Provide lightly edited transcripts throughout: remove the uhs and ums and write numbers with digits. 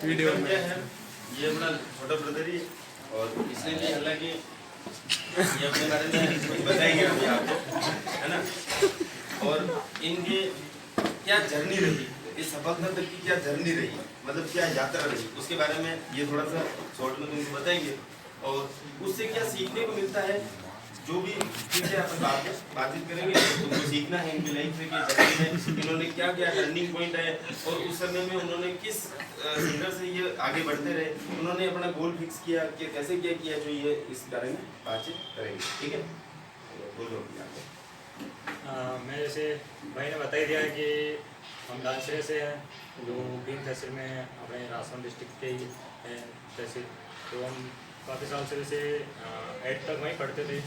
Video में क्या है, ये अपना छोटा ब्रदर ही है और इसने भी हालांकि ये अपने बारे में कुछ बताएंगे अभी आपको, है ना। और इनकी क्या जर्नी रही, इस सफलता तक की क्या जर्नी रही, मतलब क्या यात्रा रही, उसके बारे में ये थोड़ा सा शॉर्ट में तुमको बताएंगे और उससे क्या सीखने को मिलता है, जो भी ठीक है अपन बातचीत करेंगे। तो तुमको सीखना है इनकी लाइफ से कि जर्नी में इन्होंने क्या क्या टर्निंग पॉइंट है और उस समय में उन्होंने किस सिंगर से ये आगे बढ़ते रहे, उन्होंने अपना गोल फिक्स किया कि कैसे क्या किया, जो ये इस बारे में बातचीत करेंगे, ठीक है। बोलो मैं जैसे भाई ने बता ही दिया है कि हम डांसरे से हैं, जो बीन तहसील में अपने राजस्थान डिस्ट्रिक्ट के ही हैं तहसील। तो हम काफ़ी साल से जैसे 8 तक वहीं पढ़ते थे।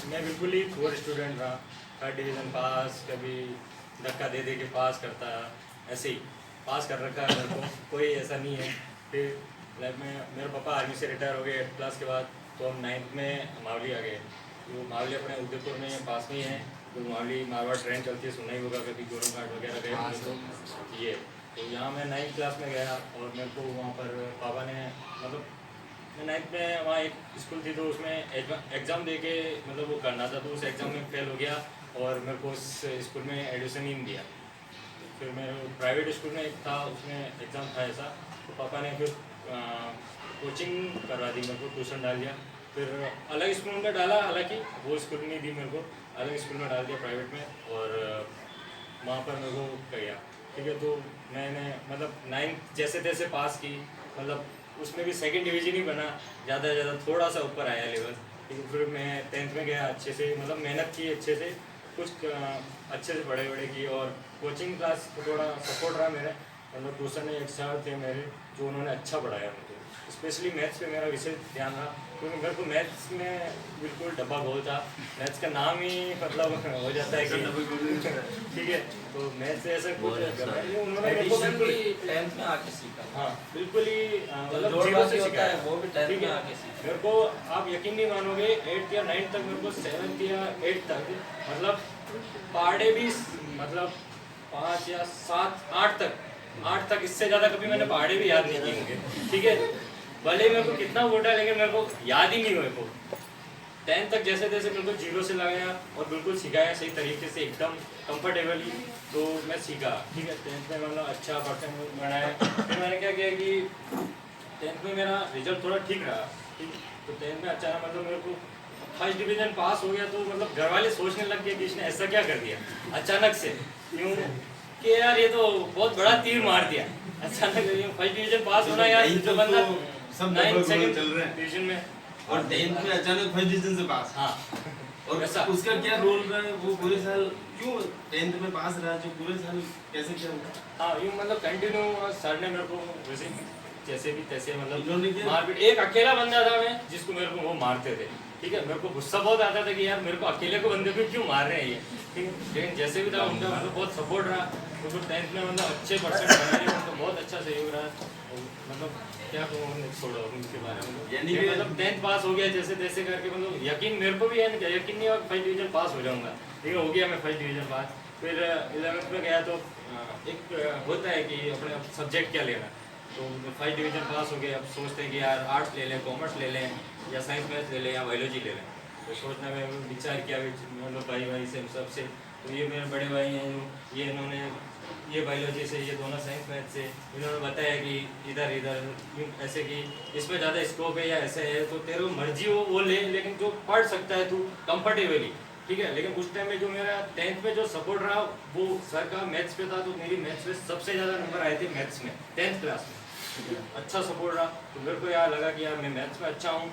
मैं बिल्कुल ही पुअर स्टूडेंट रहा, 3rd डिवीज़न पास, कभी धक्का दे के पास करता, ऐसे ही पास कर रखा है मेरे को, कोई ऐसा नहीं है। फिर लाइफ में मेरे पापा आर्मी से रिटायर हो गए 8th क्लास के बाद, तो हम 9th में मावली आ गए। तो मावली अपने उदयपुर में पास में ही है, तो मावली मारवाड़ ट्रेन चलती है, सुना ही होगा कभी, गोरम घाट वगैरह गए तो ये। तो यहाँ मैं 9th क्लास में गया और मेरे को वहाँ पर पापा ने मतलब मैं 9th में वहाँ एक स्कूल थी, तो उसमें एग्ज़ाम दे के मतलब वो करना था, तो उस एग्ज़ाम में फेल हो गया और मेरे को उस स्कूल में एडमिशन ही नहीं दिया। फिर मैं प्राइवेट स्कूल में एक था, उसमें एग्ज़ाम था ऐसा, तो पापा ने फिर कोचिंग करवा दी मेरे को, ट्यूशन डाल दिया। फिर अलग स्कूल में डाला, हालांकि वो स्कूल नहीं दी मेरे को, अलग स्कूल में डाल दिया प्राइवेट में, और वहाँ पर मेरे को गया, ठीक है। तो मैंने मतलब 9th जैसे तैसे पास की, मतलब उसमें भी 2nd डिवीज़न ही बना, ज़्यादा से ज़्यादा थोड़ा सा ऊपर आया लेवल। फिर मैं 10th में गया, अच्छे से मतलब मेहनत की अच्छे से, कुछ अच्छे से बड़े की, और कोचिंग क्लास को थोड़ा सपोर्ट रहा मेरे, मतलब ट्यूशन एक सर थे मेरे जो उन्होंने अच्छा पढ़ाया मुझे, स्पेशली मैथ्स पे मेरा विशेष ध्यान रहा, क्योंकि मेरे को मैथ्स में बिल्कुल डब्बा गोल था। मैथ्स का नाम ही मतलब हो जाता है कि ठीक है, तो मैथ्स से ऐसा कुछ उन्होंने मेरे को बिल्कुल 10th में आके सीखा। हाँ बिल्कुल ही मतलब जोड़ जीरो बाकी से होता सीखा है, वो भी 10th ठीक में है। आके सीखा। मेरे को आप यकीन नहीं मानोगे, 8th या 9th तक मेरे को 7th या 8th तक मतलब पहाड़े भी मतलब 5 या 7 8 तक इससे ज़्यादा कभी मैंने पहाड़े भी याद नहीं किए होंगे, ठीक है। भले मेरे को कितना वोटा है, लेकिन मेरे को याद ही नहीं हुए को। 10th तक जैसे तैसे मेरे को जीरो से लगाया और बिल्कुल सिखाया सही तरीके से, एकदम कंफर्टेबली, तो मैं सीखा, ठीक है। 10th में मतलब अच्छा परसेंट बनाया। फिर मैंने क्या किया कि 10th में मेरा रिजल्ट थोड़ा ठीक रहा, ठीक। तो 10th में अच्छा मतलब मेरे को 1st डिवीज़न पास हो गया, तो मतलब घर वाले सोचने लग गए कि इसने ऐसा क्या कर दिया अचानक से, क्यों कि यार ये तो बहुत बड़ा तीर मार दिया अचानक। 1st डिवीज़न पास होना यार, जो बंदा सब 9th चल 2nd रहे हैं डिवीज़न में और 10th में अचानक 1st डिवीजन से पास। हाँ, और ऐसा उसका क्या रोल रहा है, वो पूरे साल क्यों 10th में पास रहा, जो पूरे साल कैसे क्या हुआ? हाँ यूँ मतलब कंटिन्यू सर ने मेरे को वैसे जैसे भी तैसे इन्होंने मतलब क्या? मारपीट, एक अकेला बंदा था मैं जिसको मेरे को वो मारते थे, ठीक है। मेरे को गुस्सा बहुत आता था कि यार मेरे को अकेले को बंदे को क्यों मार रहे हैं ये, ठीक है। लेकिन जैसे भी था उनका मतलब बहुत सपोर्ट रहा, तो फिर 10th में मतलब अच्छे परसेंट बनाने में तो बहुत अच्छा सहयोग रहा। मतलब क्या कहूँ, छोड़ो उनके बारे में, यानी कि मतलब 10th पास हो गया जैसे तैसे करके, मतलब यकीन मेरे को भी है, यकीन नहीं हुआ 1st डिवीज़न पास हो जाऊँगा, ठीक है। हो गया मैं 1st डिवीज़न पास। फिर 11th में गया, तो एक होता है कि अपने सब्जेक्ट क्या लेना, तो 1st डिवीज़न पास हो गए। अब सोचते हैं कि यार आर्ट्स ले लें, कॉमर्स ले लें, या साइंस मैथ्स ले लें, या बायोलॉजी ले लें। तो सोचने में विचार किया मतलब भाई से सबसे, तो ये मेरे बड़े भाई हैं जो ये इन्होंने ये बायोलॉजी से, ये दोनों साइंस मैथ से, इन्होंने बताया कि इधर इधर ऐसे कि इसमें ज़्यादा स्कोप है या ऐसे है, तो तेरे मर्जी हो वो ले, लेकिन जो पढ़ सकता है तू कंफर्टेबली, ठीक है। लेकिन उस टाइम में जो मेरा 10th में जो सपोर्ट रहा वो सर का मैथ्स पे था, तो मेरी मैथ्स में सबसे ज़्यादा नंबर आए थे मैथ्स में 10th क्लास में, अच्छा सपोर्ट रहा। तो मेरे को यार लगा कि यार मैं मैथ्स में अच्छा हूँ,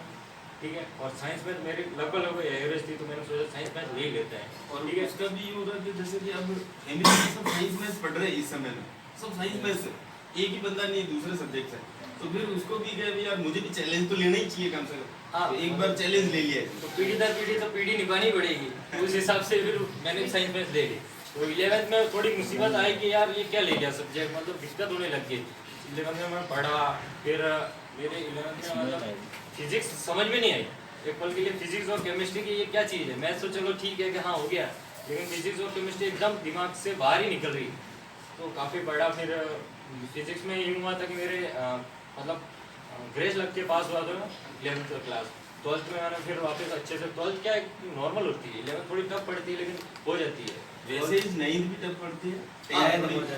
ठीक है। और साइंस में मेरी लगभग एवरेज थी, तो मैंने सोचा साइंस मैथ ले लेते हैं, और ठीक है। उसका भी ये हो रहा है कि जैसे कि अब फैमिली में सब साइंस मैथ्स पढ़ रहे हैं इस समय में, सब साइंस मैथ्स, एक ही बंदा नहीं दूसरे सब्जेक्ट से, तो फिर उसको भी क्या यार मुझे भी चैलेंज तो लेना ही चाहिए कम से कम। हाँ, तो एक बार चैलेंज ले लिया तो पीढ़ी दर पीढ़ी तो पीढ़ी निभानी पड़ेगी, तो उस हिसाब से फिर मैंने साइंस मैथ्स ले ली। तो 11th में थोड़ी मुसीबत आई कि यार ये क्या ले गया सब्जेक्ट, मतलब दिक्कत होने लग गई। 11th में मैं पढ़ा, फिर मेरे 11th में मतलब फिजिक्स समझ में नहीं आई एक पल के लिए, फिजिक्स और केमिस्ट्री की ये क्या चीज़ है। मैथ्स तो चलो ठीक है कि हाँ हो गया, लेकिन फिजिक्स और केमिस्ट्री एकदम दिमाग से बाहर ही निकल रही, तो काफ़ी पढ़ा। फिर फिजिक्स में यूँ हुआ था कि मेरे मतलब ग्रेस लग के पास हुआ था 11th क्लास। 12th में मैंने फिर वापस अच्छे से 12th क्या नॉर्मल होती है, 11th थोड़ी टफ पड़ती है लेकिन हो जाती है। वैसे ही 9th भी टफ पड़ती है,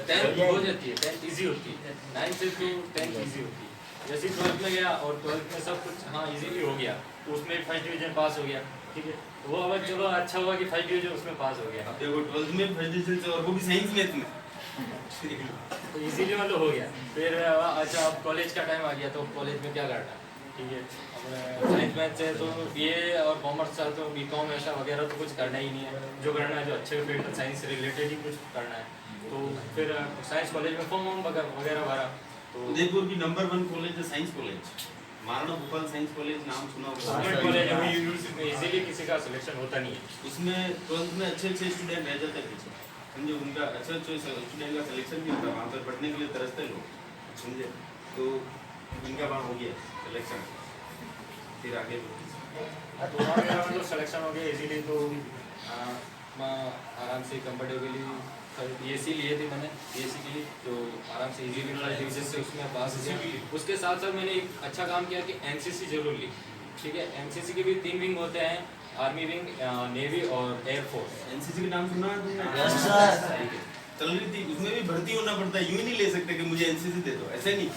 10th हो जाती है, 10th ईजी होती है, 9th से तो 10th ईजी होती है। जैसे 12th में गया और 12th में सब कुछ हाँ इजीली हो गया, तो उसमें फर्स्ट डिवीजन पास हो गया, ठीक है। वो अब चलो अच्छा हुआ कि फर्स्ट डिवीजन उसमें पास हो गया। अब देखो 12th में फर्स्ट डिवीजन से, और वो भी साइंस मैथ में तो इजीली मतलब हो गया। फिर अच्छा अब कॉलेज का टाइम आ गया, तो कॉलेज में क्या करना, ठीक है। अब साइंस मैथ से तो बीए और कॉमर्स से तो बीकॉम ऐसा वगैरह तो कुछ करना ही नहीं है, जो करना है जो अच्छे फील्ड साइंस से रिलेटेड ही कुछ करना है। तो फिर साइंस कॉलेज में फॉर्म वगैरह भरा। तो उदयपुर की नंबर 1 कॉलेज है science college, Maharana Bhopal science college, नाम सुना होगा। गवर्नमेंट कॉलेज अभी यूनिवर्सिटी में इजीली किसी का सिलेक्शन होता नहीं है। उसमें 12th में अच्छे स्टूडेंट रह जाते हैं पीछे, समझे, उनका अच्छे स्टूडेंट का सिलेक्शन नहीं होता, वहाँ पर पढ़ने के लिए तरसते लोग, समझे। तो इनका वहाँ हो गया सिलेक्शन, फिर आगे तो वहाँ मेरा मतलब सिलेक्शन हो गया इजीली। तो मैं आराम से कंफर्टेबली बीएससी लिए थे मैंने, बीएससी के लिए तो आराम से इजीली फर्स्ट डिवीजन से उसमें पास हो गया। उसके साथ साथ मैंने एक अच्छा काम किया कि एनसीसी जरूर ली, ठीक है। एनसीसी के भी 3 विंग होते हैं, आर्मी विंग, नेवी और एयरफोर्स। एनसीसी के नाम सुना है तुमने? चल रही थी, उसमें भी भर्ती होना पड़ता है, यूं ही नहीं ले सकते कि मुझे एनसीसी दे दो, ऐसे नहीं,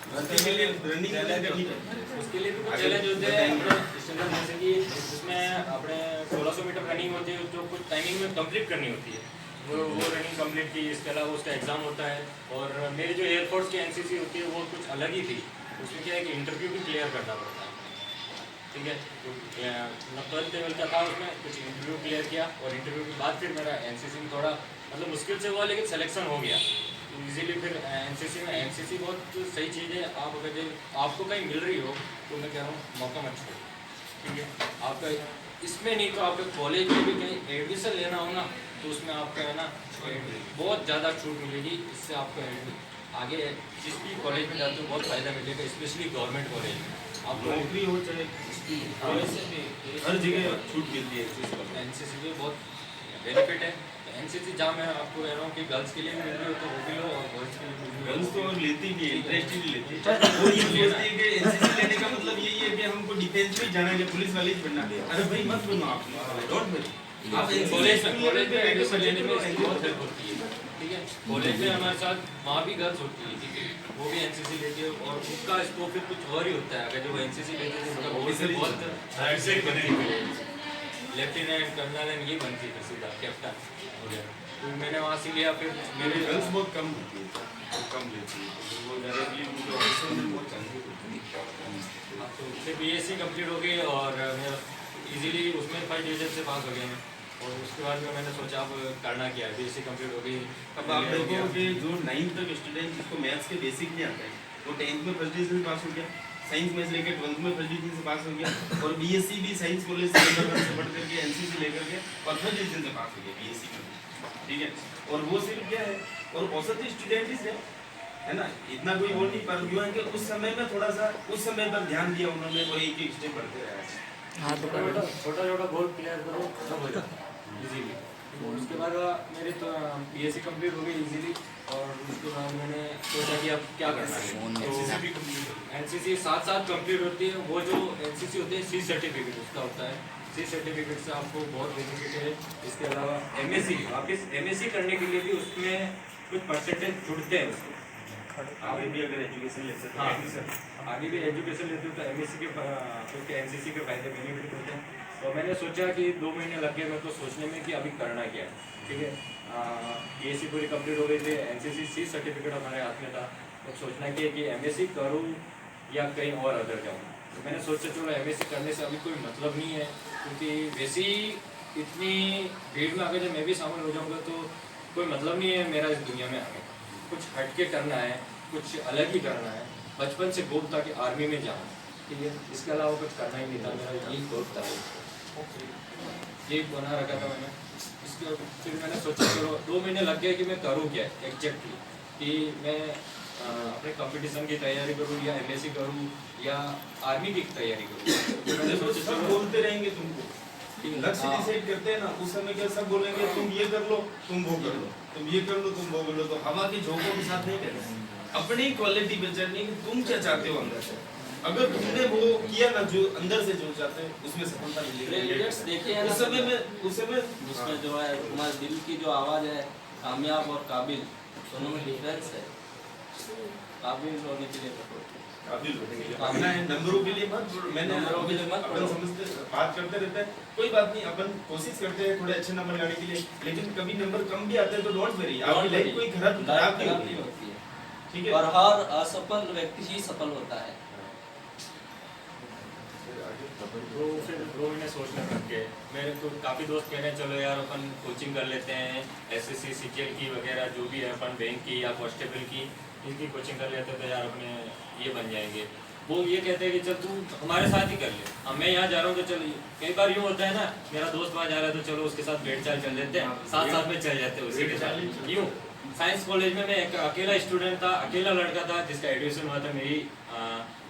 भर्ती के लिए रनिंग करनी पड़ती है। उसके लिए भी कुछ चैलेंज होते हैं अपने स्टैंडर्ड, जैसे कि उसमें अपने 1600 मीटर रनिंग होती है जो कुछ टाइमिंग में कंप्लीट करनी होती है, वो रनिंग कंप्लीट की। इसके अलावा उसका एग्ज़ाम होता है। और मेरी जो एयरफोर्स की एनसीसी होती है वो कुछ अलग ही थी, उसमें क्या है कि इंटरव्यू भी क्लियर करना पड़ता है, ठीक है। तो 12th लेवल का था, उसमें कुछ इंटरव्यू क्लियर किया और इंटरव्यू के बाद फिर मेरा एनसीसी में थोड़ा मतलब मुश्किल से हुआ लेकिन सिलेक्शन हो गया। तो इजीली फिर एनसीसी बहुत सही चीज़ है। आप अगर आपको कहीं मिल रही हो तो मैं कह रहा हूँ मौका मत छोड़ो, ठीक है। आपका इसमें नहीं तो आपके कॉलेज में भी कहीं एडमिशन लेना हो ना, तो उसमें आपका है ना बहुत ज़्यादा छूट मिलेगी। इससे आपको आगे जिस भी कॉलेज में जाते हो बहुत फ़ायदा मिलेगा, स्पेशली गवर्नमेंट कॉलेज में। आप नौकरी हो चाहे कॉलेज से भी हर जगह छूट मिलती है। एनसीसी में बहुत बेनिफिट है। एनसीसी जहाँ मैं आपको कह रहा हूँ कि गर्ल्स के लिए भी मिल रही हो तो वो भी लो, और बॉयज़ के लिए भी मिल गर्ल्स तो और लेती नहीं है, इंटरेस्ट ही नहीं लेती। वो ये सोचती है कि एनसीसी लेने का मतलब यही है कि हमको डिफेंस में जाना है, पुलिस वाले ही बनना है। अरे भाई मत बनो आप, डोंट बनो आप। कॉलेज में एडमिशन लेने में इसकी बहुत हेल्प होती है, ठीक है। कॉलेज में हमारे साथ वहाँ भी गर्ल्स होती है, ठीक है, वो भी एनसीसी लेती है और उसका स्कोप फिर कुछ और ही होता है। अगर जो एनसीसी लेते थे उनका भविष्य बहुत अच्छे बनती है, लेफ्टिनेंट कर्नल एंड ये बनती है सीधा कैप्टन वगैरह। तो मैंने वहाँ से लिया। फिर मेरे गर्ल्स बहुत कम होती है, बहुत कम लेती है, वो डायरेक्टली उनके ऑफिसर में बहुत चांसेस होती है। तो फिर बीएससी कंप्लीट हो गई और मैं इजीली उसमें फर्स्ट डिवीजन से पास हो गया मैं। और उसके बाद में मैंने सोचा अब करना क्या है, बीएससी कंप्लीट हो गई। अब आप देखो कि जो 9th तक स्टूडेंट जिसको मैथ्स के बेसिक नहीं आते हैं वो 10th में फर्स्ट डिवीजन से पास हो गया, साइंस में से लेकर 12th में फर्स्ट डिवीजन से पास हो गया, और बीएससी भी साइंस कॉलेज से नंबर 1 से पढ़ करके एनसीसी लेकर के और फर्स्ट डिवीजन से पास हो गया बीएससी में, ठीक है। और वो सिर्फ क्या है, और औसत स्टूडेंट ही है ना, इतना कोई वो नहीं, पर जो है कि उस समय में थोड़ा सा उस समय पर ध्यान दिया उन्होंने और एक एक स्टेप बढ़ते रहे। हाँ, तो छोटा गोल क्लियर करो सब हो जाता है इजीली। तो उसके बाद मेरी तो बीएससी कंप्लीट हो गई इजीली। और उसके बाद मैंने सोचा कि अब क्या करना है, तो एनसीसी साथ कंप्लीट होती है। वो जो एनसीसी होती है सी सर्टिफिकेट उसका होता है, सी सर्टिफिकेट से आपको बहुत बेनिफिट है। इसके अलावा एमएससी, वापस एमएससी करने के लिए भी उसमें कुछ परसेंटेज जुड़ते हैं उसको। आगे भी अगर एजुकेशन लेते हैं, हाँ, आगे भी एजुकेशन लेते हो तो एमएससी के क्योंकि एनसीसी के फायदे बेनिफिट होते हैं। तो मैंने सोचा कि 2 महीने लग गए मेरे को सोचने में कि अभी करना क्या है, ठीक है। बीएससी पूरी कंप्लीट हो गई थी, एनसीसी सी सर्टिफिकेट हमारे हाथ में था। तो सोचना कि एमएससी करूँ या कहीं और अदर जाऊँ। तो मैंने सोचा चलो एमएससी करने से अभी कोई मतलब नहीं है, क्योंकि वैसे ही इतनी भीड़ में अगर जब मैं भी शामिल हो जाऊँगा तो कोई मतलब नहीं है मेरा इस दुनिया में आने का। कुछ हट के करना है, कुछ अलग ही करना है। बचपन से गोल था कि आर्मी में जाऊँ, ठीक है। इसके अलावा कुछ करना ही नहीं था, मेरा यही गोल था, यही बना रखा था मैंने। इसके फिर मैंने सोचा चलो 2 महीने लग गए कि मैं करूँ क्या एग्जैक्टली, कि मैं अपने कंपटीशन की तैयारी करूँ या एमएससी करूँ या आर्मी की तैयारी करूँ। तो मैंने सोचा सब बोलते रहेंगे तुमको, लक्ष्य डिसाइड करते हैं ना, उस समय क्या सब बोलेंगे तुम ये कर लो, तुम वो कर लो, तुम ये कर लो, तुम वो कर लो, तो हवा के झोंकों के साथ नहीं करते। अपनी क्वालिटी पे चलनी कि तुम क्या चाहते हो अंदर से। अगर तुमने वो किया ना जो अंदर से जो चाहते हैं उसमें सफलता मिलेगी। रिजल्ट्स देखिए उस समय उसमें जो है तुम्हारे दिल की जो आवाज़ है, कामयाब और काबिल दोनों में डिफरेंस है। काबिल होने के लिए काबिल होने के लिए अपना नंबरों के लिए मत, मैंने नंबरों के लिए मत अपन समझते बात करते रहते हैं, कोई बात नहीं, अपन कोशिश करते हैं थोड़े अच्छे नंबर लाने के लिए, लेकिन कभी नंबर कम भी आते हैं तो डोंट वरी, आपकी लाइफ कोई खराब नहीं होती है, ठीक है। और हर असफल व्यक्ति ही सफल होता है। तो फिर ब्रो ने सोचने लग गए, मेरे को काफ़ी दोस्त कह रहे हैं चलो यार अपन कोचिंग कर लेते हैं, एसएससी सीजीएल की वगैरह जो भी है अपन बैंक की या कांस्टेबल की इनकी कोचिंग कर लेते तो यार अपने ये बन जाएंगे। वो ये कहते हैं कि चल तू हमारे साथ ही कर ले, अब मैं यहाँ जा रहा हूँ तो चल, कई बार यूँ होता है ना मेरा दोस्त वहाँ जा रहा है तो चलो उसके साथ भेड़ चाल चल लेते हैं, साथ साथ में चल जाते हैं उसी के साथ। यूँ साइंस कॉलेज में मैं एक अकेला स्टूडेंट था, अकेला लड़का था जिसका एडमिशन हुआ था मेरी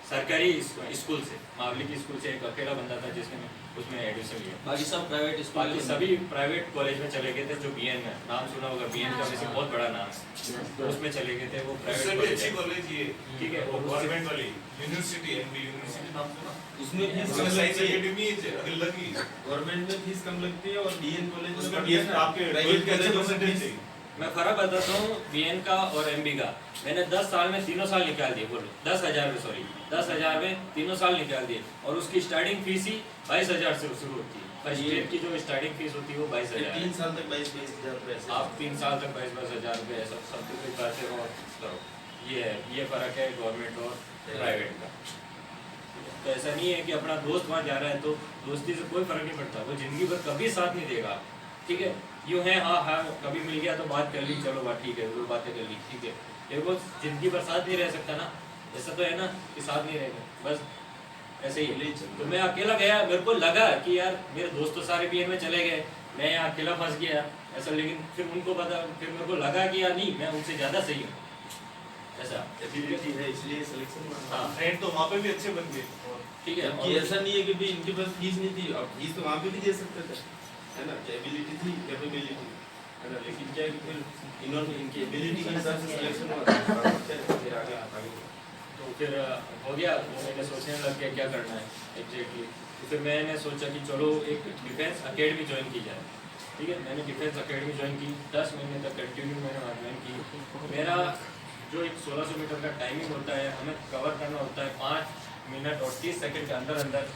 सरकारी स्कूल से, मावली की स्कूल से एक अकेला बंदा था जिसने उसमें एडमिशन लिया। बाकी सब प्राइवेट स्कूल, बाकी सभी प्राइवेट कॉलेज में चले गए थे, जो बीएन में नाम सुना होगा, बीएन का वैसे बहुत बड़ा नाम है, तो उसमें चले गए थे। वो प्राइवेट अच्छी कॉलेज ये, ठीक है, वो गवर्नमेंट वाली यूनिवर्सिटी, एमबी यूनिवर्सिटी नाम सुना? उसमें फीस कम साइंस लगती है, एकेडमी अगर लगी गवर्नमेंट में फीस कम लगती है और बीएन कॉलेज उसका में बीएन आपके प्राइवेट कॉलेजों में परसेंटेज फीस चाहिए। मैं फर्क बताता हूँ बीएन का और एमबी का। मैंने 10 साल में तीनों साल निकाल दिए, बोलो 10,000 में, सॉरी 10,000 में तीनों साल निकाल दिए, और उसकी स्टार्टिंग फीस ही 22,000 से शुरू होती है। फर्स्ट ईयर की जो स्टार्टिंग फीस होती है वो 22,000 है। 3 साल तक 22,000 रुपए ऐसे। आप 3 साल तक 22,000 रुपये ऐसा सब कुछ करते रहो करो, ये फ़र्क है गवर्नमेंट और प्राइवेट का। तो ऐसा नहीं है कि अपना दोस्त वहाँ जा रहा है तो दोस्ती से कोई फ़र्क नहीं पड़ता, वो ज़िंदगी भर कभी साथ नहीं देगा, ठीक है। यूँ है हाँ हाँ कभी मिल गया तो बात कर ली, चलो बात ठीक है, वो बातें कर ली, ठीक है, ये वो ज़िंदगी भर साथ नहीं रह सकता ना, ऐसा तो है ना कि साथ नहीं रहेगा, बस ऐसे ही। तो मैं अकेला गया, मेरे को लगा कि यार मेरे दोस्त तो सारे बीएन में चले गए, मैं यहाँ अकेला फंस गया ऐसा, लेकिन फिर उनको पता, फिर मेरे को लगा कि यार नहीं मैं उनसे ज़्यादा सही हूँ ऐसा, एबिलिटी है इसलिए सिलेक्शन में। हाँ फ्रेंड तो वहाँ पे भी अच्छे बन गए। ठीक है। कि ऐसा नहीं है कि भी इनके पास फीस नहीं थी, अब फीस तो वहाँ पे भी दे सकते थे, है ना, एबिलिटी थी, कैपेबिलिटी है ना, लेकिन क्या है कि फिर इन्होंने इनकी एबिलिटी के हिसाब से सिलेक्शन हुआ, फिर आगे तो फिर हो गया, वो मैंने सोचने लग गया क्या करना है एग्जैक्टली। तो फिर मैंने सोचा कि चलो एक डिफेंस एकेडमी ज्वाइन की जाए, ठीक है। मैंने डिफेंस एकेडमी ज्वाइन की, 10 महीने तक कंटिन्यू मैंने वहाँ ज्वाइन की। मेरा जो एक 1600 मीटर का टाइमिंग होता है, हमें कवर करना होता है 5 मिनट और 30 सेकंड के अंदर अंदर,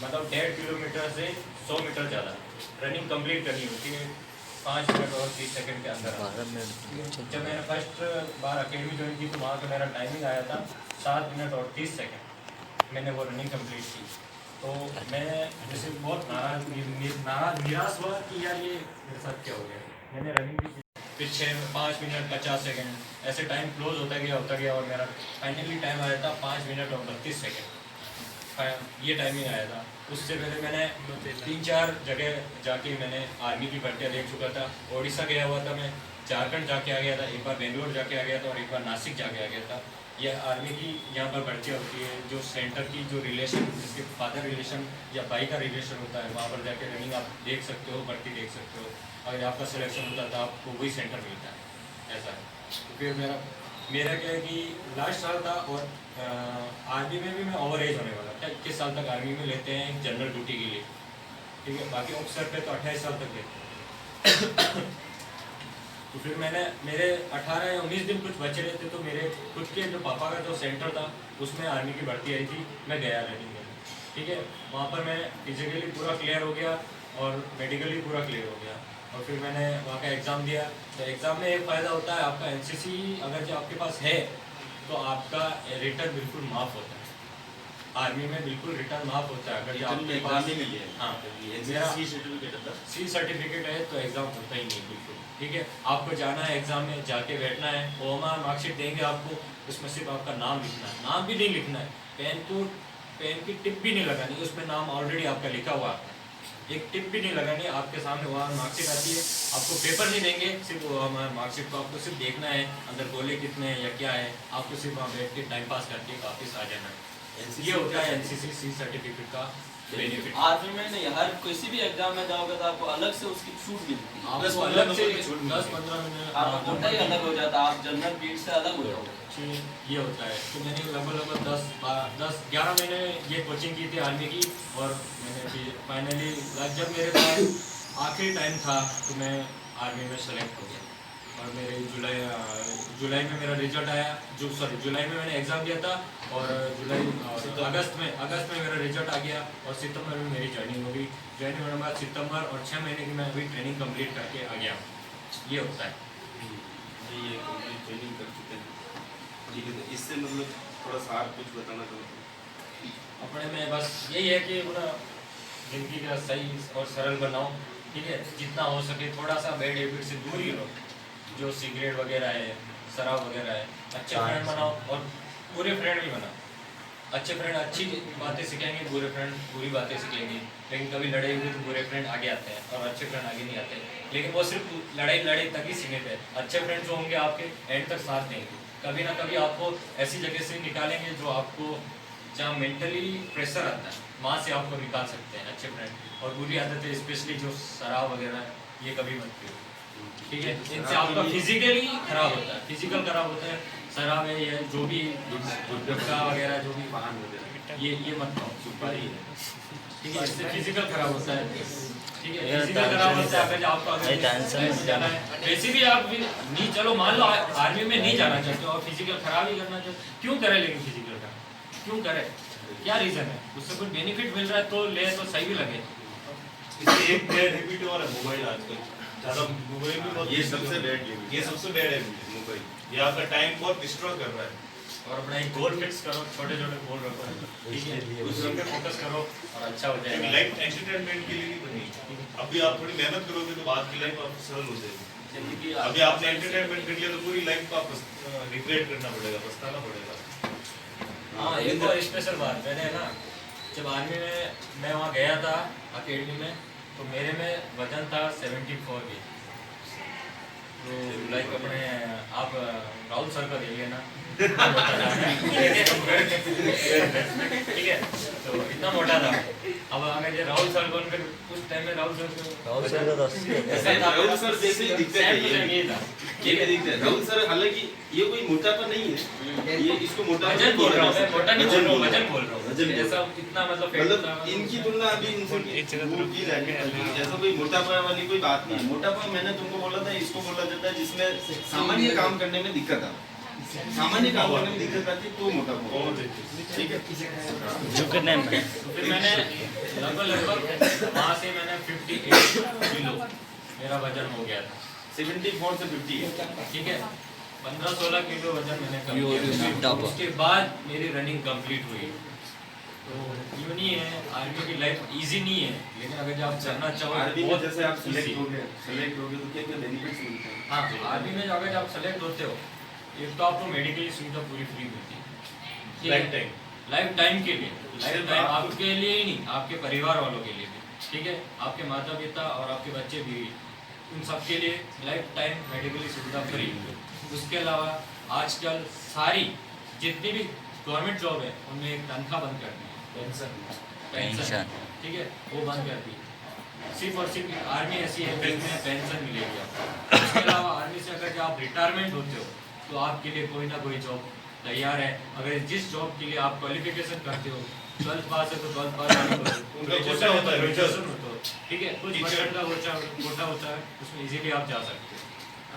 मतलब 1.5 किलोमीटर से 100 मीटर ज़्यादा रनिंग कंप्लीट करनी होती है 5 मिनट और 30 सेकंड के अंदर। जब मैंने फर्स्ट बार अकेडमी ज्वाइन की तो वहाँ का मेरा टाइमिंग आया था 7 मिनट और 30 सेकंड, मैंने वो रनिंग कंप्लीट की। तो मैं जैसे बहुत निराश हुआ कि यार ये मेरे साथ क्या हो गया। मैंने रनिंग भी पीछे 5 मिनट 50 सेकंड ऐसे टाइम क्लोज होता गया और मेरा फाइनली टाइम आया था 5 मिनट और 32 सेकंड, ये टाइमिंग आया था। उससे पहले मैंने 3-4 जगह जाके मैंने आर्मी की भर्तियाँ देख चुका था। उड़ीसा गया हुआ था मैं, झारखंड जाके आ गया था, एक बार बेंगलोर जाके आ गया था और एक बार नासिक जाके आ गया था। यह आर्मी की यहाँ पर भर्तियाँ होती है, जो सेंटर की जो रिलेशन, जिसके फादर रिलेशन या भाई का रिलेशन होता है, वहाँ पर जाके रनिंग आप देख सकते हो, भर्ती देख सकते हो। अगर आपका सिलेक्शन होता तो आपको वही सेंटर मिलता है, ऐसा है। तो फिर मेरा क्या है कि लास्ट साल था और आर्मी में भी मैं ओवर एज होने वाला था। 21 साल तक आर्मी में लेते हैं जनरल ड्यूटी के लिए, ठीक है। बाकी ऑफिसर पे तो 28 साल तक लेते हैं। तो फिर मैंने मेरे 18 या 19 दिन कुछ बचे रहते तो मेरे खुद के जो पापा का जो सेंटर था उसमें आर्मी की भर्ती आई थी, मैं गया रनिंग में, ठीक है। वहाँ पर मैं फिजिकली पूरा क्लियर हो गया और मेडिकली पूरा क्लियर हो गया और फिर मैंने वहाँ का एग्ज़ाम दिया। तो एग्ज़ाम में एक फ़ायदा होता है, आपका एनसीसी अगर जो आपके पास है तो आपका रिटर्न बिल्कुल माफ़ होता है। आर्मी में बिल्कुल रिटर्न माफ़ होता है अगर जो आपके पास, हाँ मेरा सी सर्टिफिकेट है तो एग्ज़ाम होता ही नहीं बिल्कुल, ठीक है। आपको जाना है एग्ज़ाम में, जाके बैठना है, वो हमारा मार्कशीट देंगे आपको, उसमें सिर्फ आपका नाम लिखना है, नाम भी नहीं लिखना है, पेन की टिप भी नहीं लगानी, उसमें नाम ऑलरेडी आपका लिखा हुआ है, एक टिप भी नहीं लगानी। आपके सामने वहाँ मार्कशीट आती है, आपको पेपर नहीं देंगे, सिर्फ वो हमारा मार्कशीट को आपको सिर्फ देखना है, अंदर गोले कितने हैं या क्या है, आपको सिर्फ वहाँ बैठ के टाइम पास करके वापस आ जाना है। ये होता है एनसीसी सी सर्टिफिकेट का बेनिफिट। आर्मी में नहीं, हर किसी भी एग्जाम में जाओगे तो आपको अलग से उसकी छूट मिलती है। आपको अलग से 10-15 मिनट आपका कोटा ही अलग हो जाता है, आप जनरल बीट से अलग हो जाओगे। ये होता है। तो मैंने लगभग 10-11 महीने ये कोचिंग की थी आर्मी की, और मैंने फिर फाइनली जब मेरे पास आखिरी टाइम था तो मैं आर्मी में सेलेक्ट हो गया। और मेरे जुलाई में मेरा रिजल्ट आया, जुलाई में मैंने एग्ज़ाम दिया था, और अगस्त में मेरा रिजल्ट आ गया, और सितंबर में मेरी ज्वाइनिंग हो गई। ज्वाइनिंग होने के बाद सितंबर और 6 महीने की मैं अभी ट्रेनिंग कंप्लीट करके आ गया। ये होता है। ये कंप्लीट ट्रेनिंग कर चुके हैं, ठीक है। तो इससे मतलब थोड़ा सा आप कुछ बताना चाहते अपने में बस यही है कि पूरा जिंदगी का सही और सरल बनाओ, ठीक है। जितना हो सके थोड़ा सा बैड हैबिट से दूर ही रहो, जो सिगरेट वगैरह है, शराब वगैरह है। अच्छे फ्रेंड बनाओ और बुरे फ्रेंड भी बनाओ। अच्छे फ्रेंड अच्छी बातें सिखाएंगे, बुरे फ्रेंड बुरी बातें सिखाएंगे। लेकिन कभी लड़ाई हुई तो बुरे फ्रेंड आगे आते हैं और अच्छे फ्रेंड आगे नहीं आते। लेकिन वो सिर्फ लड़ाई तक ही सीमित है। अच्छे फ्रेंड जो होंगे आपके एंड तक साथ देंगे, कभी ना कभी आपको ऐसी जगह से निकालेंगे जो आपको, जहाँ मेंटली प्रेशर आता है, वहाँ से आपको निकाल सकते हैं अच्छे फ्रेंड। और बुरी आदतें स्पेशली जो शराब वगैरह, ये कभी मत पियो, ठीक है। इनसे आपका फिजिकली खराब होता है, फिजिकल खराब होता है। शराब है या जो भी गुटखा वगैरह जो भी पान वगैरह, ये मत खाओ, सुपारी है, ठीक है। इससे फिजिकल खराब होता है, ठीक है। फिजिकल खराब होता है। अगर आपको अगर जाना है, वैसे भी आप नहीं, चलो मान लो आर्मी में नहीं जाना चाहते हो और फिजिकल खराब ही करना चाहते, क्यों करें? लेकिन फिजिकल खराब क्यों करें? क्या रीज़न है? उससे कोई बेनिफिट मिल रहा है तो ले, तो सही भी लगे। इससे एक बैड हैबिट और है मोबाइल आजकल ज़्यादा। मोबाइल भी बहुत, ये सबसे बैड हैबिट, ये सबसे बैड हैबिट है मोबाइल। ये आपका टाइम बहुत डिस्ट्रॉय कर रहा है। और अपना एक गोल फिक्स करो, छोटे छोटे गोल रखो, ठीक है। उस पे फोकस करो और अच्छा हो जाएगा। लाइफ एंटरटेनमेंट के लिए नहीं बनी। अभी आप थोड़ी मेहनत करोगे तो बाद की लाइफ आपकी सरल हो जाएगी। अभी आपने एंटरटेनमेंट कर लिया तो पूरी लाइफ को आपको रिग्रेट करना पड़ेगा, पछताना पड़ेगा। हाँ, एक और स्पेशल बात, मैंने ना जब आर्मी में मैं वहाँ गया था अकेडमी में, तो मेरे में वजन था 74 के। तो लाइक अपने आप राहुल सर का देखिए ना, ठीक है। तो इतना मोटा था। अब अगर ये राहुल सर को उस टाइम में राहुल सर राहुल सर जैसे ही दिखते हैं, ये था, ये भी दिखते हैं। राहुल सर हालांकि ये कोई मोटापा नहीं है, ये इसको मोटापा वजन बोल रहा हूँ मैं, मोटा नहीं बोल रहा हूँ, वजन बोल रहा हूँ। वजन जैसा इतना मतलब इनकी तुलना अभी इनसे की जाएगी। जैसा कोई मोटापा वाली कोई बात नहीं है। मोटापा मैंने तुमको बोला था, इसको बोला जाता है जिसमें सामान्य काम करने में दिक्कत आता है। सामान्य काम करने में दिक्कत आती है तो मोटापा, ठीक है। झुकने में फिर मैंने लगभग वहाँ से मैंने 58 किलो मेरा वजन हो गया था। 74 से 50, ठीक है। 15-16 किलो वजन मैंने कम किया। उसके बाद मेरी रनिंग कंप्लीट हुई। तो यूँ नहीं है, आर्मी की लाइफ इजी नहीं है, लेकिन अगर जब आप करना चाहो आर्मी में बहुत जैसे आप easy। सेलेक्ट हो गए तो क्या क्या बेनिफिट्स मिलते हैं? हाँ, आर्मी में अगर आप सेलेक्ट होते हो, एक तो आपको मेडिकल सुविधा पूरी फ्री मिलती है लाइफ टाइम के लिए, लाइफ टाइम आपके लिए ही नहीं, आपके परिवार वालों के लिए भी, ठीक है। आपके माता पिता और आपके बच्चे भी, उन सब के लिए लाइफ टाइम मेडिकल सुविधा फ्री। उसके अलावा आजकल सारी जितनी भी गवर्नमेंट जॉब है उनमें एक तनख्वाह बंद कर दी है, पेंशन, ठीक है, वो बंद कर दी। सिर्फ और सिर्फ आर्मी ऐसी है जिसमें पेंशन मिलेगी आपको। उसके अलावा आर्मी से अगर आप रिटायरमेंट होते हो तो आपके लिए कोई ना कोई जॉब तैयार है। अगर जिस जॉब के लिए आप क्वालिफिकेशन करते हो, 12th पास है तो 12th पास कोटा होता है, ग्रेजुएशन होता है, ठीक है। कुछ परसेंट का कोटा होता है, उसमें इजीली आप जा सकते हो।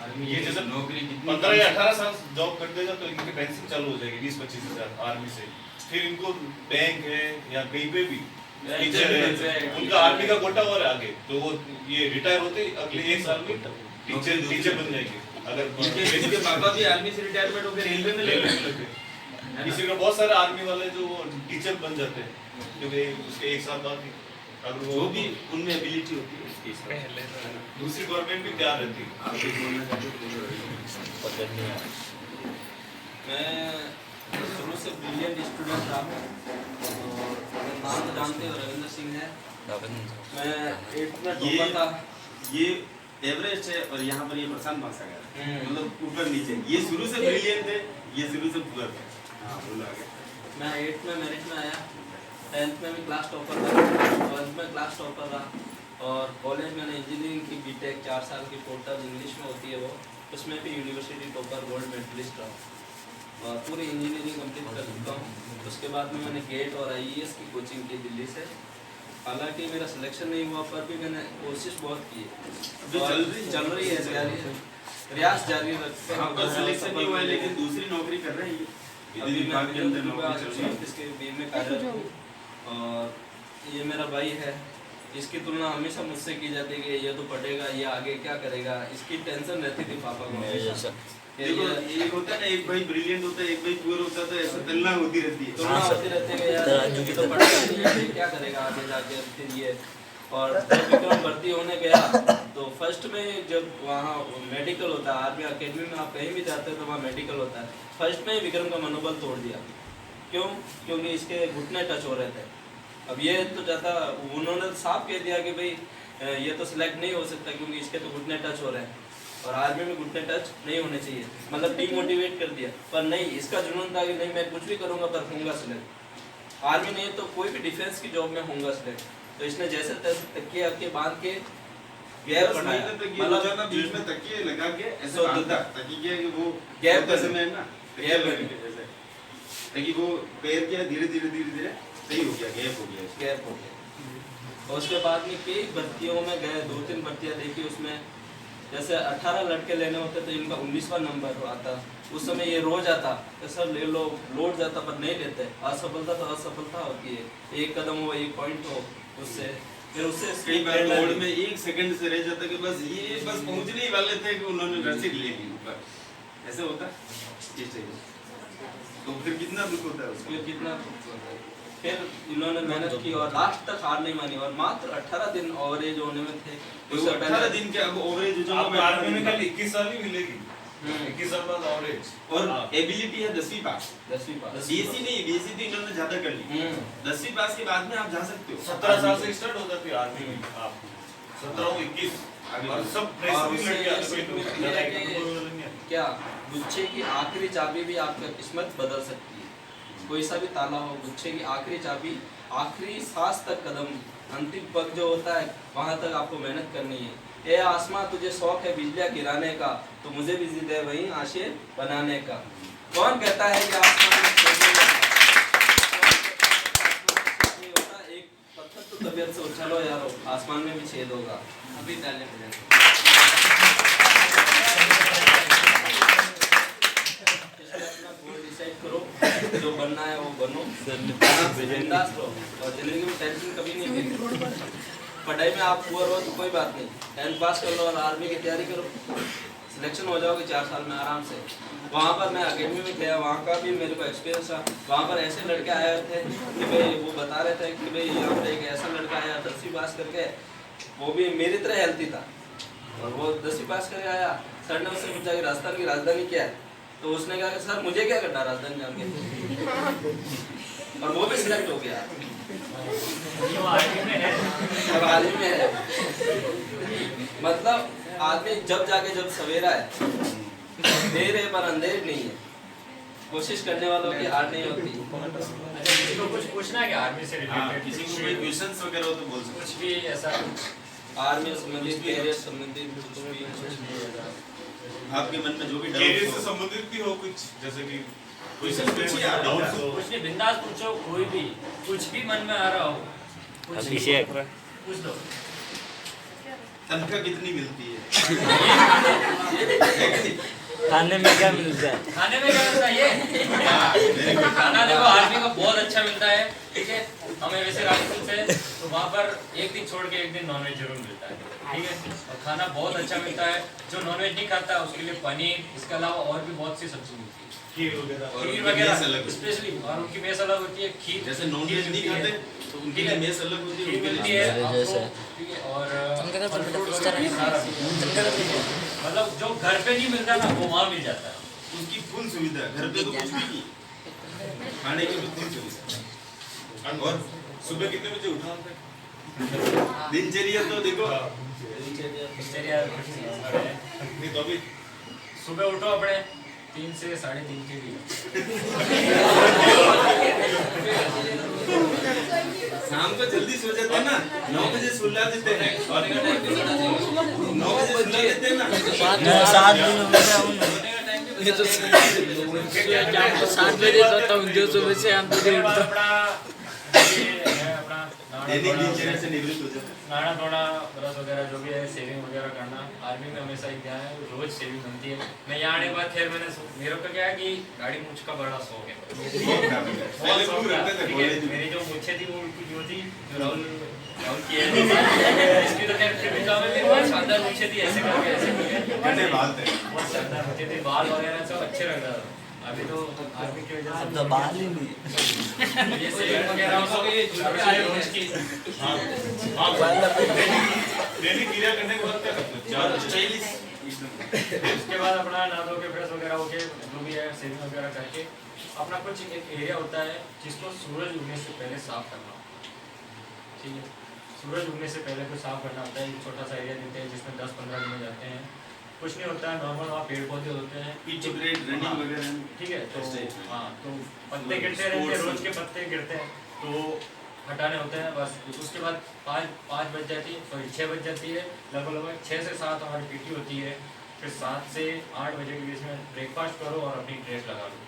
आर्मी ये जैसे नौकरी 15 या 18 साल जॉब कर देगा तो इनकी पेंशन चालू हो जाएगी 20-25 हज़ार आर्मी से। फिर इनको बैंक है या कहीं पे भी टीचर है, उनका आर्मी का कोटा और है आगे, तो वो ये रिटायर होते अगले 1 साल में टीचर बन जाएंगे। अगर इनके पापा भी आर्मी से रिटायरमेंट हो गए, रेलवे में लगे। किसी का बहुत सारे आर्मी वाले जो वो टीचर बन जाते हैं, क्योंकि उसके 1 साल बाद ही अगर जो वो भी उनमें एबिलिटी होती है उसके हिसाब से। दूसरी गवर्नमेंट भी तैयार रहती है। आप एक बोलना चाहते हो तो मैं शुरू से ब्रिलियंट स्टूडेंट रहा और नाम तो जानते हो, रविंद्र सिंह है। मैं 8th में टॉपर था। ये एवरेस्ट है और यहाँ पर ये प्रशांत महासागर है, मतलब ऊपर नीचे। ये शुरू से ब्रिलियंट है, ये शुरू से पुअर है। हाँ, बोलो आगे। मैं 8th में मेरिट में आया, 10th में भी क्लास टॉपर रहा, 12th में क्लास टॉपर रहा और कॉलेज में इंजीनियरिंग की बीटेक 4 साल की टोटल इंग्लिश में होती है वो, उसमें भी यूनिवर्सिटी टॉपर गोल्ड मेडलिस्ट रहा और पूरी इंजीनियरिंग कंप्लीट कर चुका हूँ। उसके बाद में मैंने गेट और IAS की कोचिंग की दिल्ली से। हालांकि मेरा सिलेक्शन नहीं हुआ पर भी मैंने कोशिश बहुत की है, जो चल रही है जारी है, प्रयास जारी रखते हैं। आपका सिलेक्शन नहीं हुआ है लेकिन दूसरी नौकरी कर रहे हैं, अभी मैं के अंदर इसके बी में कार्यरत हूँ और ये मेरा भाई है, इसकी तुलना हमेशा मुझसे की जाती है कि ये तो पढ़ेगा, ये आगे क्या करेगा, इसकी टेंशन रहती थी पापा को हमेशा। देखो एक होता है ना, एक भाई ब्रिलियंट होता है, एक भाई पुअर होता है, तो ऐसा तुलना होती रहती है। तुलना होती रहती है कि यार ये तो पढ़ेगा नहीं है, ये क्या करेगा आगे जाके, फिर ये। और जब विक्रम भर्ती होने गया तो फर्स्ट में जब वहाँ मेडिकल होता है, आर्मी अकेडमी में आप कहीं भी जाते हो तो वहाँ मेडिकल होता है, फर्स्ट में ही विक्रम का मनोबल तोड़ दिया। क्यों? क्योंकि इसके घुटने टच हो रहे थे। अब ये तो जाता, उन्होंने साफ कह दिया कि भाई ये तो सिलेक्ट नहीं हो सकता क्योंकि इसके तो घुटने टच हो रहे हैं और आर्मी में घुटने टच नहीं होने चाहिए, मतलब डीमोटिवेट कर दिया। पर नहीं, इसका जुनून था कि नहीं मैं कुछ भी करूँगा पर होऊंगा सिलेक्ट, आर्मी नहीं तो कोई भी डिफेंस की जॉब में होऊंगा सिलेक्ट। तो इसने जैसे तैसे तकिए आके बांध के गैप बनाया, मतलब बीच में तकिए लगा के ऐसे बांधता तकिए कि वो गैप में है ना, गैप ऐसे ताकि वो पैर क्या धीरे धीरे सही हो गया, गैप हो गया। और उसके बाद में कई भर्तियों में गए, 2-3 भर्तियाँ देखी, उसमें जैसे 18 लड़के लेने होते तो इनका 19वां नंबर आता। उस समय ये रोज आता तो सर ले लो, लौट जाता पर नहीं लेते, असफलता तो असफलता होती है, एक कदम हो एक पॉइंट हो उससे, फिर उससे कई बार रोड में 1 सेकंड से रह जाता कि बस ये बस पहुंचने ही वाले थे कि उन्होंने रस्सी ले ली ऊपर, ऐसे होता है। तो फिर कितना दुख होता है उसको, कितना दुख होता है। फिर इन्होंने मेहनत की और लास्ट तक हार नहीं मानी और मात्र 18 दिन ओवरेज होने में थे। तो 18 दिन के अब ओवरेज जो आपको आर्मी में कल 21 साल ही मिलेगी, 21 साल बाद एवरेज और एबिलिटी है 10वीं पास, 10वीं पास, बीएससी नहीं, बीएससी तो इन्होंने ज्यादा कर ली, 10वीं पास के बाद में आप जा सकते हो। 17 साल से स्टार्ट हो जाती है आर्मी में, आप 17 को 21 और सब प्रेसिडेंट लड़के आते क्या गुच्छे की आखिरी चाबी भी आपका किस्मत बदल सकती है। कोई सा भी ताला हो, गुच्छे की आखिरी चाबी, आखिरी सांस तक कदम, अंतिम पग जो होता है वहां तक आपको मेहनत करनी है। ए आसमां तुझे शौक है बिजलियां गिराने का, तो मुझे भी जिद है वही आशे बनाने का। कौन कहता है कि आसमान होता, एक पत्थर तो तबीयत से उछलो यारो, आसमान में भी छेद होगा। अभी ताले बजाते करो, जो बनना है वो बनो, बिंदास रहो और जिंदगी में टेंशन कभी नहीं लेनी। पढ़ाई में आप पुअर हो तो कोई बात नहीं, 10th पास कर लो और आर्मी की तैयारी करो, सिलेक्शन हो जाओगे 4 साल में आराम से। वहाँ पर मैं अकेडमी में गया, वहाँ का भी मेरे को एक्सपीरियंस था। वहाँ पर ऐसे लड़के आए थे कि भाई वो बता रहे थे कि भाई यहाँ पर एक ऐसा लड़का आया 10वीं पास करके, वो भी मेरी तरह हेल्थी था और वो 10वीं पास करके आया। सर ने उससे पूछा कि राजस्थान की राजधानी क्या है, तो उसने कहा कि सर मुझे क्या करना राजधानी जान के, और वो भी सिलेक्ट हो गया। अब हाल ही में है, मतलब आदमी जब जाके जब सवेरा है, देर है पर अंधेर नहीं है। कोशिश करने वालों की हार नहीं होती। किसी को कुछ पूछना है क्या आर्मी से रिलेटेड? किसी को कोई क्वेश्चंस वगैरह हो तो बोल सकते, कुछ भी ऐसा आर्मी से संबंधित, कैरियर से संबंधित कुछ भी आपके मन में जो भी कैरियर डाउट से हो। संबंधित भी हो कुछ, जैसे कि कोई पूछिए आप, डाउट्स हो। कुछ नहीं, बिंदास पूछो, कोई भी कुछ भी मन में आ रहा हो अभिषेक पूछ लो। तनख्वाह कितनी मिलती है? खाने में क्या मिलता है? खाने में क्या मिलता है? ये खाना देखो आर्मी का बहुत अच्छा मिलता है, ठीक है। हमें वैसे राजस्थान से तो वहाँ पर एक दिन छोड़ के एक दिन नॉनवेज जरूर मिलता है, ठीक है। और खाना बहुत अच्छा मिलता है। जो नॉनवेज नहीं खाता उसके लिए पनीर, इसके अलावा और भी बहुत सी सब्जी मिलती है, खीर वगैरह। खीर वगैरह स्पेशली, और उनकी मेस अलग होती है। खीर जैसे नॉनवेज नहीं खाते तो उनके लिए मेस अलग होती है, खीर उनके मिलती लिए है आपको, ठीक है। और मतलब जो घर पे नहीं मिलता ना वो वहाँ मिल जाता है। उनकी फुल सुविधा है। घर पे तो कुछ भी नहीं, खाने की भी फुल सुविधा। और सुबह कितने बजे उठाते हैं? दिनचर्या तो देखो, दिनचर्या नहीं तो अभी सुबह उठो अपने 3 से 3.5 के लिए। शाम को जल्दी सो जाते हैं ना, 9 बजे सुला देते हैं और 9 बजे सुला देते हैं ना। 7 दिन हो गया हूँ। ये तो 7 बजे सोता हूँ, जो सुबह से 8 बजे उठता हूँ। दैनिक दिनचर्या से निवृत्त हो जाते हैं। नहाना धोना, ब्रश वगैरह जो भी है, सेविंग वगैरह करना। आर्मी में हमेशा ही क्या है, रोज सेविंग बनती है। मैं यहाँ आने के बाद खैर मेरे को क्या है कि गाड़ी मूछ का बड़ा शौक है। बहुत शौक था, ठीक है। मेरी जो मूछें थी वो जो थी, जो राहुल की है, इसकी तो खैर फिर भी काम है। मेरी बहुत शानदार मूछें थी, ऐसे करके बहुत शानदार मूछें थी, बाल वगैरह सब अच्छे लग रहा था। अभी तो आर्मी की वजह से तो बाल ही नहीं। ये सेविंग वगैरह सब रोज की। दैनिक क्रिया करने के बाद क्या करते हो? स्टाइलिश उसके बाद अपना नहा धो के फ्रेश वगैरह होके जो भी है सेविंग वगैरह करके अपना कुछ एक एरिया होता है जिसको सूरज उगने से पहले साफ करना होता है। ठीक है, सूरज उगने से पहले कुछ साफ करना होता है। एक छोटा सा एरिया देते हैं जिसमें 10-15 दिन जाते हैं। कुछ नहीं होता है, नॉर्मल वहाँ पेड़ पौधे होते हैं, पीछे ब्रेड रनिंग वगैरह। ठीक है। तो हाँ, तो पत्ते गिरते रहते हैं, रोज के पत्ते गिरते हैं, तो हटाने होते हैं बस। उसके बाद 5 बज जाती है, सॉरी 6 बज जाती है लगभग 6 से 7 हमारी पीटी होती है। फिर 7 से 8 बजे के बीच में ब्रेकफास्ट करो और अपनी ड्रेस लगा लो।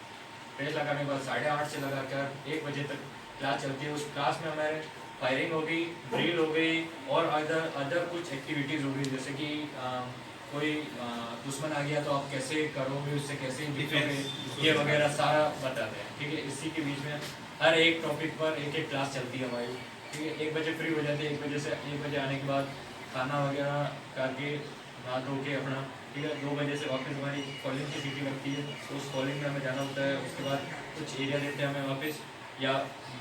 ड्रेस लगाने के बाद 8:30 से लगाकर 1 बजे तक क्लास चलती है। उस क्लास में हमारे फायरिंग हो गई, ड्रिल हो गई और अदर कुछ एक्टिविटीज़ हो गई, जैसे कि कोई दुश्मन आ गया तो आप कैसे करोगे, उससे कैसे जीतोगे, ये वगैरह सारा बताते हैं। ठीक है, इसी के बीच में हर एक टॉपिक पर एक क्लास चलती है हमारी। ठीक है, 1 बजे फ्री हो जाती है। 1 बजे आने के बाद खाना वगैरह करके नहा धो के अपना, ठीक है, 2 बजे से वापस हमारी कॉलिंग की सीटी लगती है। तो उस कॉलिंग में हमें जाना होता है। उसके बाद कुछ एरिया देते हैं हमें वापस, या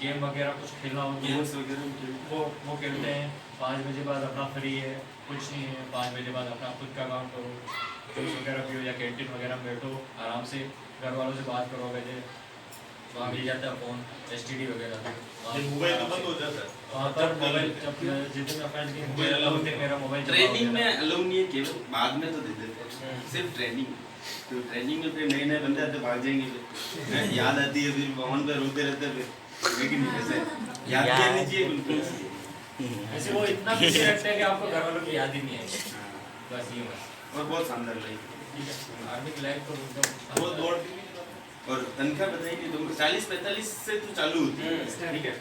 गेम वगैरह कुछ खेलना हो गेम्स वगैरह वो खेलते हैं। 5 बजे बाद अपना फ्री है, कुछ नहीं है। 5 बजे बाद अपना खुद का काम करो, जूस वगैरह पियो या कैंटीन वगैरह में बैठो, आराम से घर वालों से बात करो। वैसे वहाँ मिल जाता है फ़ोन, STD वगैरह। मोबाइल तो बंद हो जाता है वहाँ पर मोबाइल जब जिस दिन अपना मोबाइल अलाउ होते हैं, मेरा मोबाइल ट्रेनिंग में अलाउ नहीं है, केवल बाद में तो दे देते हैं, सिर्फ ट्रेनिंग। तो ट्रेनिंग में फिर नए बंदे आते भाग जाएंगे, फिर याद आती है, फिर भवन पे रोते रहते हैं, फिर लेकिन ऐसे याद किया नहीं चाहिए बिल्कुल। ऐसे वो इतना बिजी रहते हैं कि आपको घर वालों की याद ही नहीं आएगी। बस ये बस। और बहुत शानदार लाइफ। ठीक है, आर्मी की लाइफ तो एकदम वो दौड़ और तनख्वाह बताइए तुम 40-45 से तो चालू होती है, ठीक है,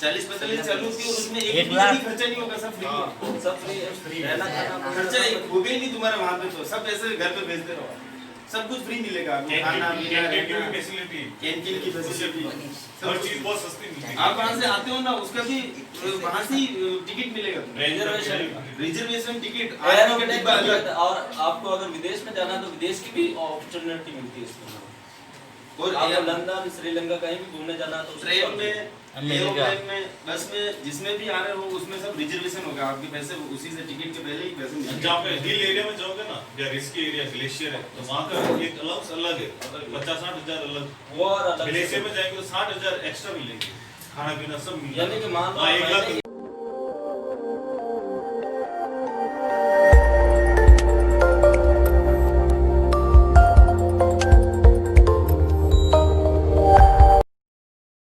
40-45 चालू होती है और उसमें 1 रुपया भी खर्चा नहीं होगा, सब फ्री है, सब फ्री है, रहना खाना खर्चा एक हो गया ही नहीं तुम्हारा वहाँ पे, तो सब ऐसे घर पे भेजते रहो, सब कुछ फ्री मिलेगा आपको, खाना पीना रहना, फैसिलिटी, कैंटीन की फैसिलिटी, हर चीज बहुत सस्ती मिलती है। आप वहाँ से आते हो ना, उसका भी वहाँ से टिकट मिलेगा, रिजर्वेशन टिकट और आपको अगर विदेश में जाना तो विदेश की भी अपॉर्चुनिटी मिलती है इसमें। और आप लंदन, श्रीलंका कहीं भी घूमने जाना तो ट्रेन में, अमेरिका में, बस में, जिसमें भी आ रहे हो उसमें सब रिजर्वेशन होगा, आपके पैसे उसी से टिकट के पहले ही पैसे मिलेंगे। जहाँ पे हिल एरिया में जाओगे ना, या रिस्की एरिया ग्लेशियर है, तो वहाँ का एक अलाउंस अलग है, 50-60 हजार अलग। वो और अलग ग्लेशियर में जाएंगे तो 60 हजार एक्स्ट्रा मिलेंगे, खाना पीना सब मिलेगा। यानी कि मान लो 1 लाख